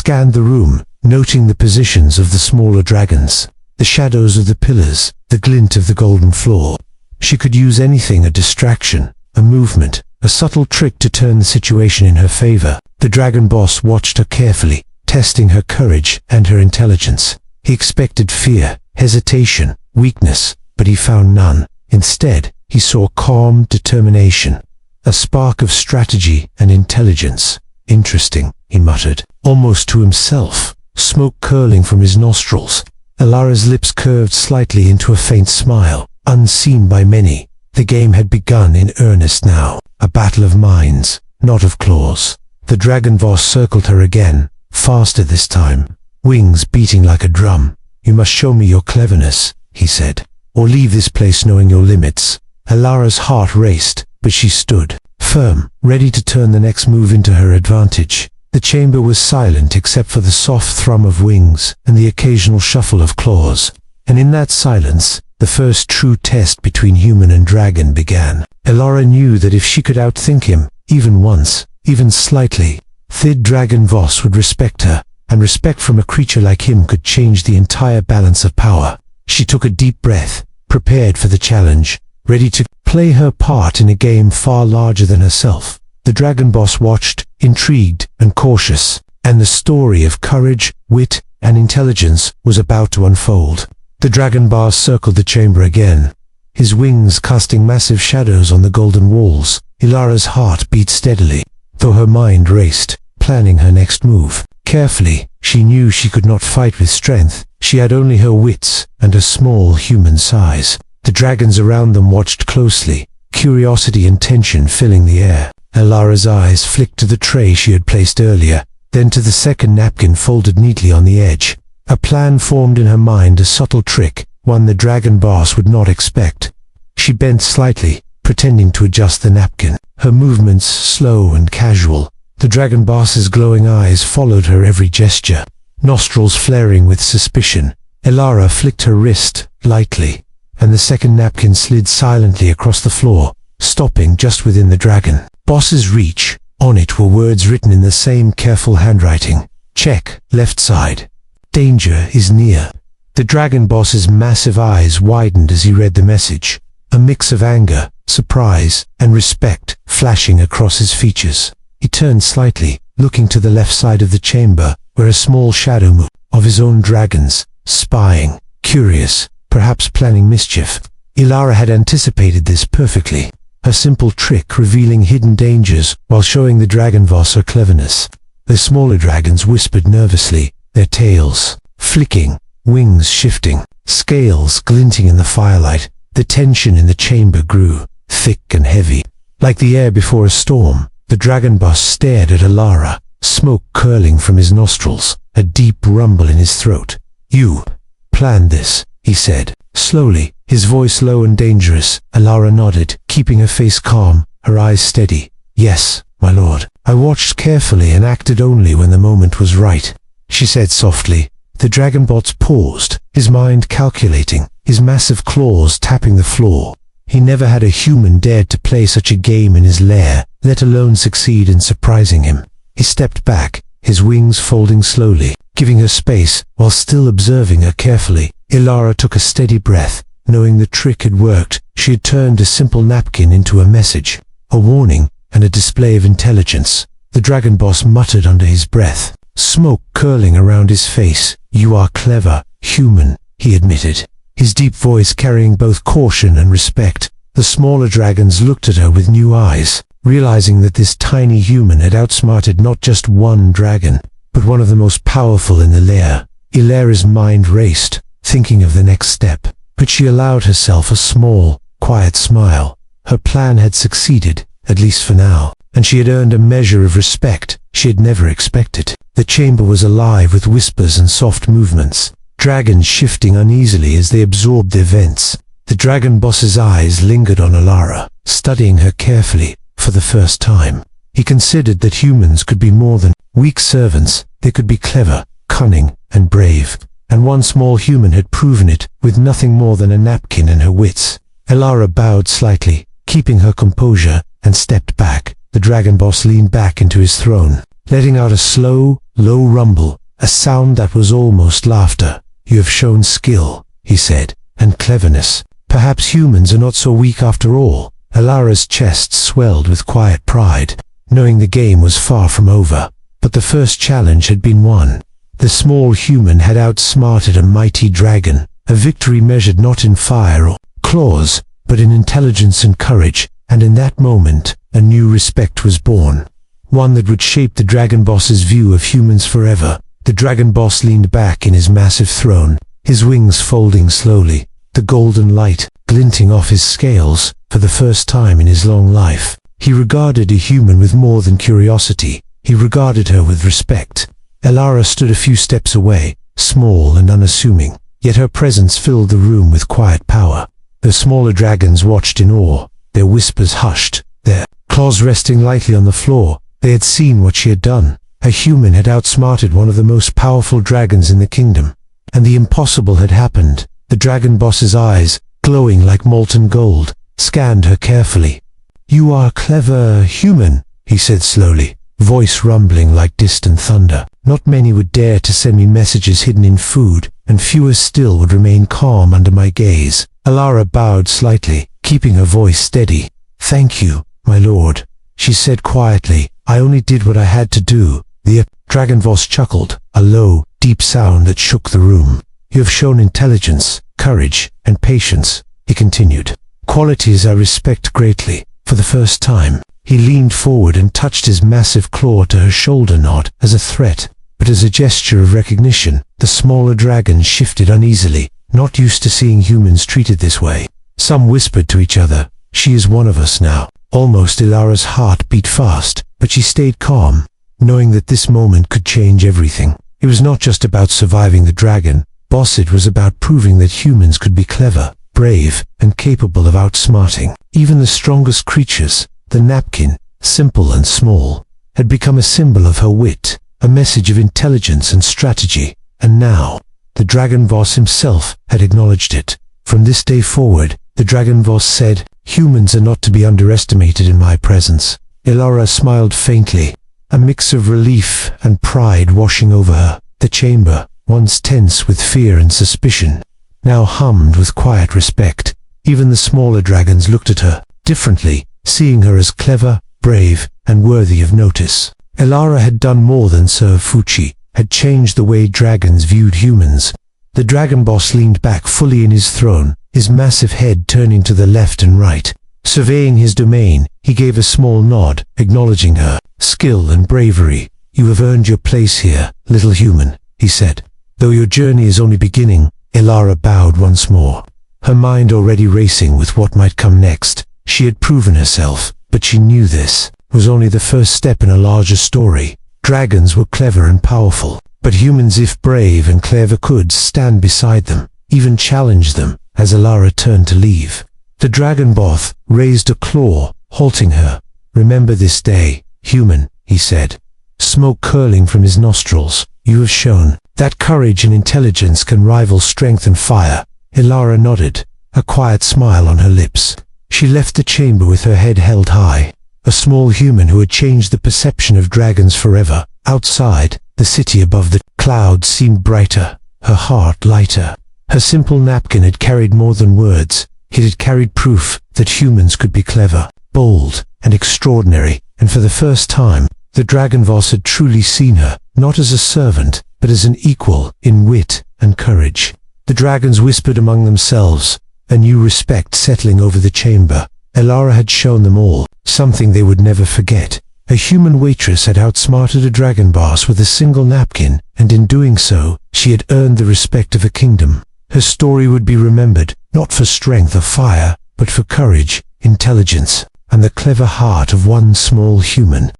scanned the room, noting the positions of the smaller dragons, the shadows of the pillars, the glint of the golden floor. She could use anything, a distraction, a movement, a subtle trick to turn the situation in her favor. The dragon boss watched her carefully, testing her courage and her intelligence. He expected fear, hesitation, weakness, but he found none. Instead, he saw calm determination, a spark of strategy and intelligence. Interesting, he muttered, almost to himself, smoke curling from his nostrils. Elara's lips curved slightly into a faint smile, unseen by many. The game had begun in earnest now, a battle of minds, not of claws. The dragon boss circled her again, faster this time, wings beating like a drum. You must show me your cleverness, he said, or leave this place knowing your limits. Elara's heart raced, but she stood, firm, ready to turn the next move into her advantage. The chamber was silent except for the soft thrum of wings and the occasional shuffle of claws. And in that silence, the first true test between human and dragon began. Elara knew that if she could outthink him, even once, even slightly, the dragon boss would respect her, and respect from a creature like him could change the entire balance of power. She took a deep breath, prepared for the challenge, ready to play her part in a game far larger than herself. The dragon boss watched, intrigued and cautious, and the story of courage, wit, and intelligence was about to unfold. The dragon boss circled the chamber again, his wings casting massive shadows on the golden walls. Elara's heart beat steadily, though her mind raced, planning her next move. Carefully, she knew she could not fight with strength. She had only her wits and a small human size. The dragons around them watched closely, curiosity and tension filling the air. Elara's eyes flicked to the tray she had placed earlier, then to the second napkin folded neatly on the edge. A plan formed in her mind, a subtle trick, one the dragon boss would not expect. She bent slightly, pretending to adjust the napkin, her movements slow and casual. The dragon boss's glowing eyes followed her every gesture, nostrils flaring with suspicion. Elara flicked her wrist, lightly, and the second napkin slid silently across the floor, stopping just within the dragon boss's reach. On it were words written in the same careful handwriting. Check, left side. Danger is near. The dragon boss's massive eyes widened as he read the message, a mix of anger, surprise, and respect flashing across his features. He turned slightly, looking to the left side of the chamber, where a small shadow moved, of his own dragons, spying, curious, perhaps planning mischief. Elara had anticipated this perfectly, her simple trick revealing hidden dangers while showing the dragon boss her cleverness. The smaller dragons whispered nervously, their tails flicking, wings shifting, scales glinting in the firelight. The tension in the chamber grew, thick and heavy. Like the air before a storm, the dragon boss stared at Elara, smoke curling from his nostrils, a deep rumble in his throat. You planned this, he said, slowly, his voice low and dangerous. Elara nodded, keeping her face calm, her eyes steady. Yes, my lord. I watched carefully and acted only when the moment was right, she said softly. The dragon boss paused, his mind calculating, his massive claws tapping the floor. He never had a human dared to play such a game in his lair, let alone succeed in surprising him. He stepped back, his wings folding slowly, giving her space while still observing her carefully. Elara took a steady breath, knowing the trick had worked. She had turned a simple napkin into a message, a warning, and a display of intelligence. The dragon boss muttered under his breath, smoke curling around his face. You are clever, human, he admitted, his deep voice carrying both caution and respect. The smaller dragons looked at her with new eyes, realizing that this tiny human had outsmarted not just one dragon, but one of the most powerful in the lair. Elara's mind raced, thinking of the next step, but she allowed herself a small, quiet smile. Her plan had succeeded, at least for now, and she had earned a measure of respect she had never expected. The chamber was alive with whispers and soft movements, dragons shifting uneasily as they absorbed the events. The dragon boss's eyes lingered on Elara, studying her carefully. For the first time, he considered that humans could be more than weak servants. They could be clever, cunning, and brave, and one small human had proven it with nothing more than a napkin and her wits. Elara bowed slightly, keeping her composure, and stepped back. The dragon boss leaned back into his throne, letting out a slow, low rumble, a sound that was almost laughter. "You have shown skill," he said, "and cleverness. Perhaps humans are not so weak after all." Elara's chest swelled with quiet pride, knowing the game was far from over. But the first challenge had been won. The small human had outsmarted a mighty dragon, a victory measured not in fire or claws, but in intelligence and courage, and in that moment, a new respect was born. One that would shape the Dragon Boss's view of humans forever. The Dragon Boss leaned back in his massive throne, his wings folding slowly, the golden light glinting off his scales. For the first time in his long life, he regarded a human with more than curiosity. He regarded her with respect. Elara stood a few steps away, small and unassuming, yet her presence filled the room with quiet power. The smaller dragons watched in awe, their whispers hushed, their claws resting lightly on the floor. They had seen what she had done. A human had outsmarted one of the most powerful dragons in the kingdom, and the impossible had happened. The Dragon Boss's eyes, glowing like molten gold, scanned her carefully. "You are a clever human," he said slowly, voice rumbling like distant thunder. "Not many would dare to send me messages hidden in food, and fewer still would remain calm under my gaze." Elara bowed slightly, keeping her voice steady. "Thank you, my lord," she said quietly. "I only did what I had to do." The Dragon Boss chuckled, a low, deep sound that shook the room. "You have shown intelligence, courage, and patience," he continued. "Qualities I respect greatly." For the first time, he leaned forward and touched his massive claw to her shoulder, not as a threat, but as a gesture of recognition. The smaller dragons shifted uneasily, not used to seeing humans treated this way. Some whispered to each other, "She is one of us now." Almost Elara's heart beat fast, but she stayed calm, knowing that this moment could change everything. It was not just about surviving the Dragon Boss, it was about proving that humans could be clever, brave, and capable of outsmarting even the strongest creatures. The napkin, simple and small, had become a symbol of her wit, a message of intelligence and strategy, and now, the Dragon Boss himself had acknowledged it. From this day forward, the Dragon Boss said, "Humans are not to be underestimated in my presence." Elara smiled faintly, a mix of relief and pride washing over her. The chamber, once tense with fear and suspicion, now hummed with quiet respect. Even the smaller dragons looked at her differently, seeing her as clever, brave, and worthy of notice. Elara had done more than serve Fuchi, had changed the way dragons viewed humans. The Dragon Boss leaned back fully in his throne, his massive head turning to the left and right. Surveying his domain, he gave a small nod, acknowledging her skill and bravery. "You have earned your place here, little human," he said. "Though your journey is only beginning." Elara bowed once more, her mind already racing with what might come next. She had proven herself, but she knew this was only the first step in a larger story. Dragons were clever and powerful, but humans, if brave and clever, could stand beside them, even challenge them. As Elara turned to leave, the Dragon Boss raised a claw, halting her. "Remember this day, human," he said, smoke curling from his nostrils. "You have shown that courage and intelligence can rival strength and fire." Elara nodded, a quiet smile on her lips. She left the chamber with her head held high, a small human who had changed the perception of dragons forever. Outside, the city above the clouds seemed brighter, her heart lighter. Her simple napkin had carried more than words. It had carried proof that humans could be clever, bold, and extraordinary, and for the first time, the Dragon Boss had truly seen her, not as a servant, but as an equal in wit and courage. The dragons whispered among themselves, a new respect settling over the chamber. Elara had shown them all something they would never forget. A human waitress had outsmarted a Dragon Boss with a single napkin, and in doing so, she had earned the respect of a kingdom. Her story would be remembered, not for strength or fire, but for courage, intelligence, and the clever heart of one small human.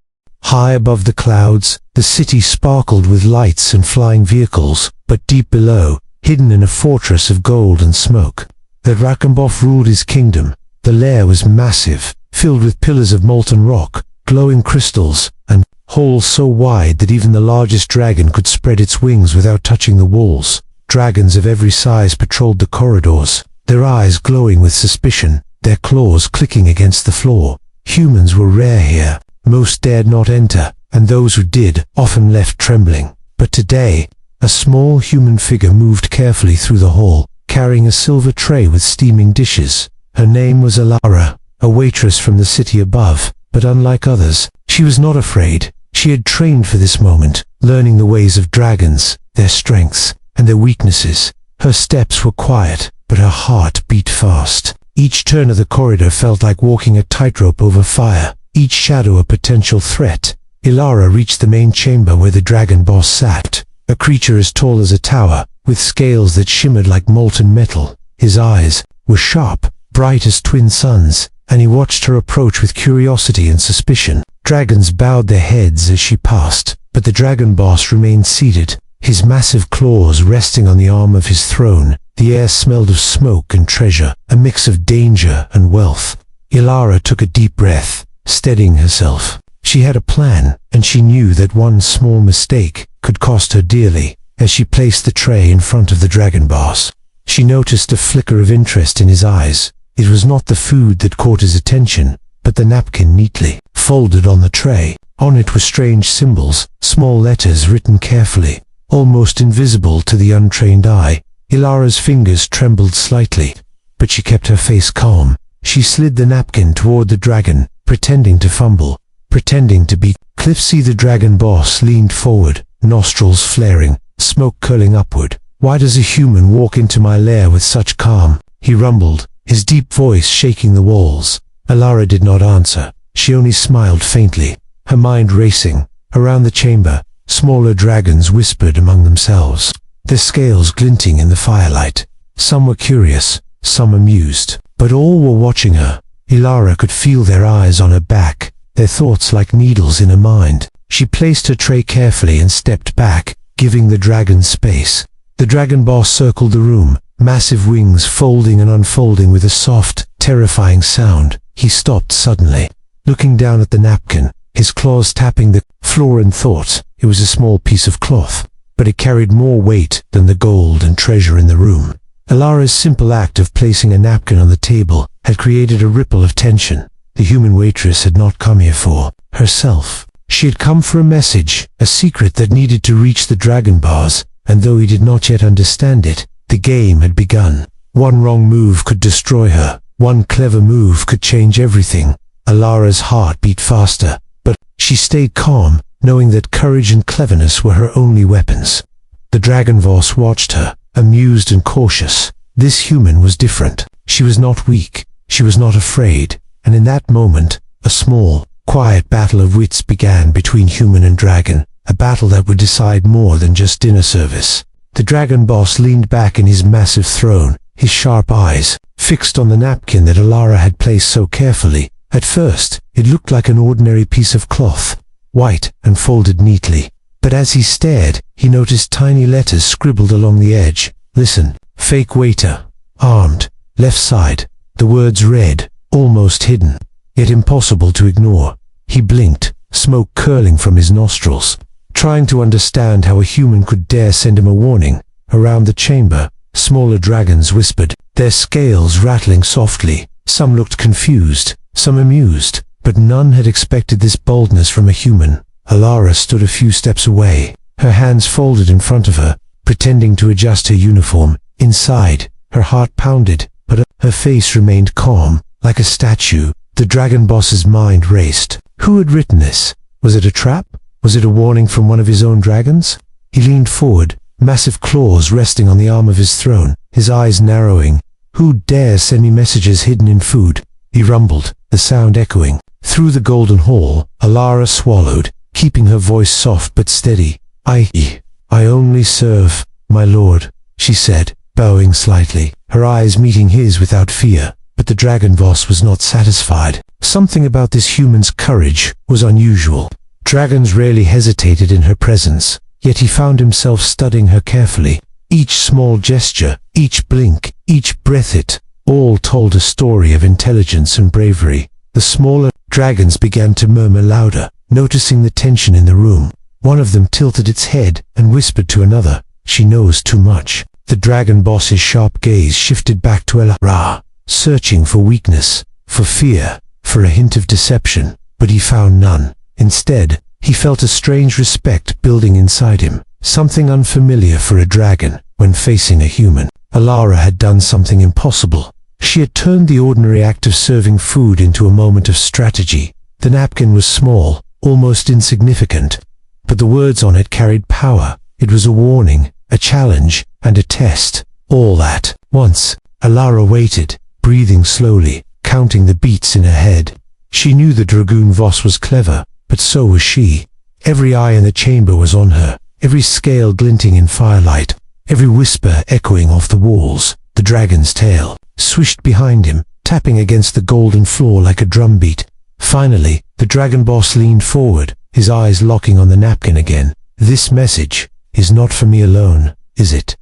High above the clouds, the city sparkled with lights and flying vehicles, but deep below, hidden in a fortress of gold and smoke, the Dragon Boss ruled his kingdom. The lair was massive, filled with pillars of molten rock, glowing crystals, and holes so wide that even the largest dragon could spread its wings without touching the walls. Dragons of every size patrolled the corridors, their eyes glowing with suspicion, their claws clicking against the floor. Humans were rare here, Most dared not enter, and those who did often left trembling. But today, a small human figure moved carefully through the hall, carrying a silver tray with steaming dishes. Her name was Alara, a waitress from the city above, but unlike others, she was not afraid. She had trained for this moment, learning the ways of dragons, their strengths, and their weaknesses. Her steps were quiet, but her heart beat fast. Each turn of the corridor felt like walking a tightrope over fire, each shadow a potential threat. Alara reached the main chamber where the dragon boss sat, a creature as tall as a tower, with scales that shimmered like molten metal. His eyes were sharp, bright as twin suns, and he watched her approach with curiosity and suspicion. Dragons bowed their heads as she passed, but the dragon boss remained seated, his massive claws resting on the arm of his throne. The air smelled of smoke and treasure, a mix of danger and wealth. Alara took a deep breath, steadying herself. She had a plan, and she knew that one small mistake could cost her dearly. As she placed the tray in front of the dragon boss, she noticed a flicker of interest in his eyes. It was not the food that caught his attention, but the napkin neatly folded on the tray. On it were strange symbols, small letters written carefully, almost invisible to the untrained eye. Alara's fingers trembled slightly, but she kept her face calm. She slid the napkin toward the dragon, pretending to fumble, pretending to be Cliffsy. The dragon boss leaned forward, nostrils flaring, smoke curling upward. "Why does a human walk into my lair with such calm?" he rumbled, his deep voice shaking the walls. Alara did not answer. She only smiled faintly, her mind racing. Around the chamber, smaller dragons whispered among themselves, their scales glinting in the firelight. Some were curious, some amused, but all were watching her. Alara could feel their eyes on her back, their thoughts like needles in her mind. She placed her tray carefully and stepped back, giving the dragon space. The dragon boss circled the room, massive wings folding and unfolding with a soft, terrifying sound. He stopped suddenly, looking down at the napkin, his claws tapping the floor, and thought. It was a small piece of cloth, but it carried more weight than the gold and treasure in the room. Alara's simple act of placing a napkin on the table had created a ripple of tension. The human waitress had not come here for herself. She had come for a message, a secret that needed to reach the dragon boss, and though he did not yet understand it, the game had begun. One wrong move could destroy her. One clever move could change everything. Alara's heart beat faster, but she stayed calm, knowing that courage and cleverness were her only weapons. The dragon boss watched her, amused and cautious. This human was different. She was not weak, she was not afraid, and in that moment, a small, quiet battle of wits began between human and dragon, a battle that would decide more than just dinner service. The dragon boss leaned back in his massive throne, his sharp eyes fixed on the napkin that Alara had placed so carefully. At first, it looked like an ordinary piece of cloth, white and folded neatly. But as he stared, he noticed tiny letters scribbled along the edge. "Listen, fake waiter, armed, left side." The words read, almost hidden, yet impossible to ignore. He blinked, smoke curling from his nostrils, trying to understand how a human could dare send him a warning. Around the chamber, smaller dragons whispered, their scales rattling softly. Some looked confused, some amused, but none had expected this boldness from a human. Alara stood a few steps away, her hands folded in front of her, pretending to adjust her uniform. Inside, her heart pounded, but her face remained calm, like a statue. The dragon boss's mind raced. Who had written this? Was it a trap? Was it a warning from one of his own dragons? He leaned forward, massive claws resting on the arm of his throne, his eyes narrowing. "Who dares send me messages hidden in food?" he rumbled, the sound echoing through the golden hall. Alara swallowed, keeping her voice soft but steady. I only serve, my lord," she said, bowing slightly, her eyes meeting his without fear. But the dragon boss was not satisfied. Something about this human's courage was unusual. Dragons rarely hesitated in her presence, yet he found himself studying her carefully. Each small gesture, each blink, each breath, it all told a story of intelligence and bravery. The smaller dragons began to murmur louder, noticing the tension in the room. One of them tilted its head and whispered to another, "She knows too much." The dragon boss's sharp gaze shifted back to Alara, searching for weakness, for fear, for a hint of deception. but he found none. Instead, he felt a strange respect building inside him, something unfamiliar for a dragon when facing a human. Alara had done something impossible. She had turned the ordinary act of serving food into a moment of strategy. The napkin was small, almost insignificant, but the words on it carried power. It was a warning, a challenge, and a test, all at once. Alara waited, breathing slowly, counting the beats in her head. She knew the Dragoon Voss was clever, but so was she. Every eye in the chamber was on her, every scale glinting in firelight, every whisper echoing off the walls. The dragon's tail swished behind him, tapping against the golden floor like a drumbeat. Finally, the dragon boss leaned forward, his eyes locking on the napkin again. "This message is not for me alone, is it?"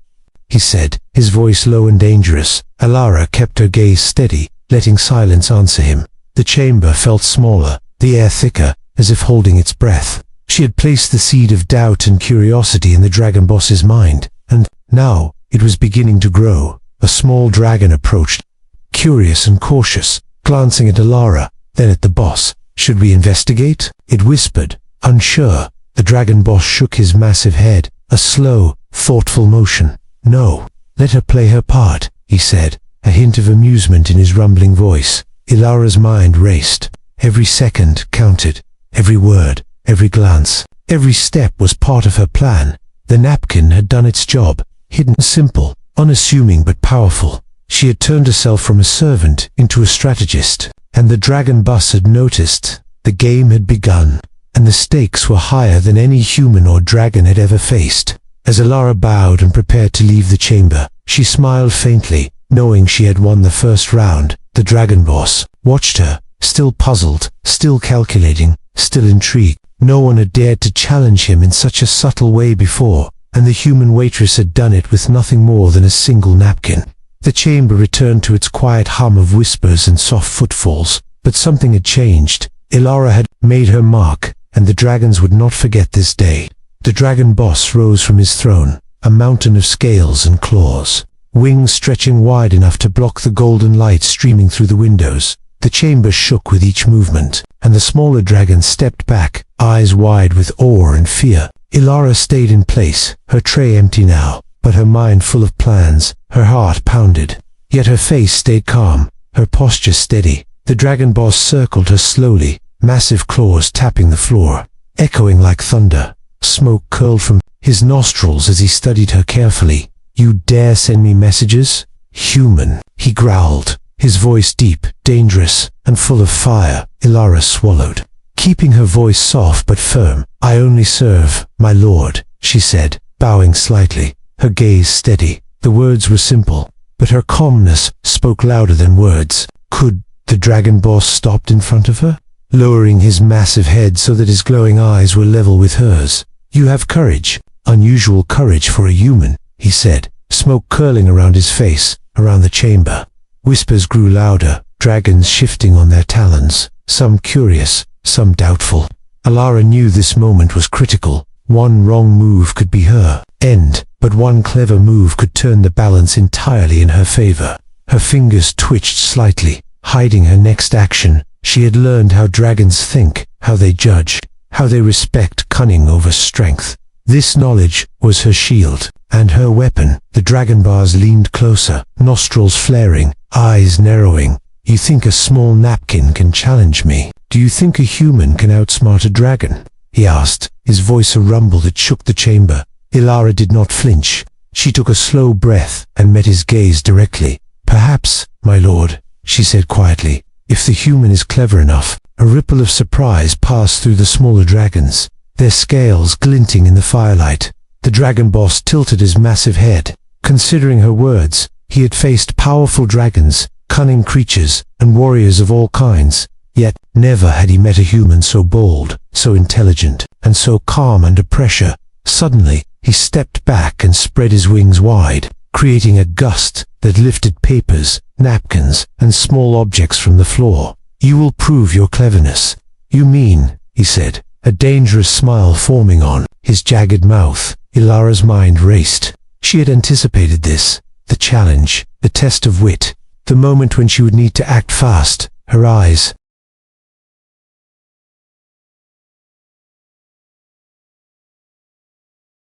he said, his voice low and dangerous. Alara kept her gaze steady, letting silence answer him. The chamber felt smaller, the air thicker, as if holding its breath. She had placed the seed of doubt and curiosity in the dragon boss's mind, and now it was beginning to grow. A small dragon approached, curious and cautious, glancing at Alara, then at the boss. "Should we investigate?" it whispered, unsure. The dragon boss shook his massive head, a slow, thoughtful motion. "No, let her play her part," he said, a hint of amusement in his rumbling voice. Ilara's mind raced. Every second counted, every word, every glance, every step was part of her plan. The napkin had done its job, hidden, simple, unassuming but powerful. She had turned herself from a servant into a strategist, and the dragon boss had noticed. The game had begun, and the stakes were higher than any human or dragon had ever faced. As Alara bowed and prepared to leave the chamber, she smiled faintly, knowing she had won the first round. The dragon boss watched her, still puzzled, still calculating, still intrigued. No one had dared to challenge him in such a subtle way before, and the human waitress had done it with nothing more than a single napkin. The chamber returned to its quiet hum of whispers and soft footfalls, but something had changed. Alara had made her mark, and the dragons would not forget this day. The dragon boss rose from his throne, a mountain of scales and claws, wings stretching wide enough to block the golden light streaming through the windows. The chamber shook with each movement, and the smaller dragons stepped back, eyes wide with awe and fear. Alara stayed in place, her tray empty now, but her mind full of plans. Her heart pounded, yet her face stayed calm, her posture steady. The dragon boss circled her slowly, massive claws tapping the floor, echoing like thunder. Smoke curled from his nostrils as he studied her carefully. "You dare send me messages? Human," he growled, his voice deep, dangerous, and full of fire. Alara swallowed, keeping her voice soft but firm. "I only serve, my lord," she said, bowing slightly, her gaze steady. The words were simple, but her calmness spoke louder than words. Could the dragon boss stopped in front of her, lowering his massive head so that his glowing eyes were level with hers. "You have courage, unusual courage for a human," he said, smoke curling around his face, around the chamber. Whispers grew louder, dragons shifting on their talons, some curious, some doubtful. Alara knew this moment was critical. One wrong move could be her end, but one clever move could turn the balance entirely in her favor. Her fingers twitched slightly, hiding her next action. She had learned how dragons think, how they judge, how they respect cunning over strength. This knowledge was her shield, and her weapon. The dragon bars leaned closer, nostrils flaring, eyes narrowing. "You think a small napkin can challenge me? Do you think a human can outsmart a dragon?" he asked, his voice a rumble that shook the chamber. Alara did not flinch. She took a slow breath and met his gaze directly. "Perhaps, my lord," she said quietly, "if the human is clever enough." A ripple of surprise passed through the smaller dragons, their scales glinting in the firelight. The dragon boss tilted his massive head. Considering her words, he had faced powerful dragons, cunning creatures, and warriors of all kinds. Yet, never had he met a human so bold, so intelligent, and so calm under pressure. Suddenly, he stepped back and spread his wings wide, creating a gust that lifted papers, napkins, and small objects from the floor. "You will prove your cleverness." "You mean," he said, a dangerous smile forming on his jagged mouth. Ilara's mind raced. She had anticipated this, the challenge, the test of wit, the moment when she would need to act fast. Her eyes,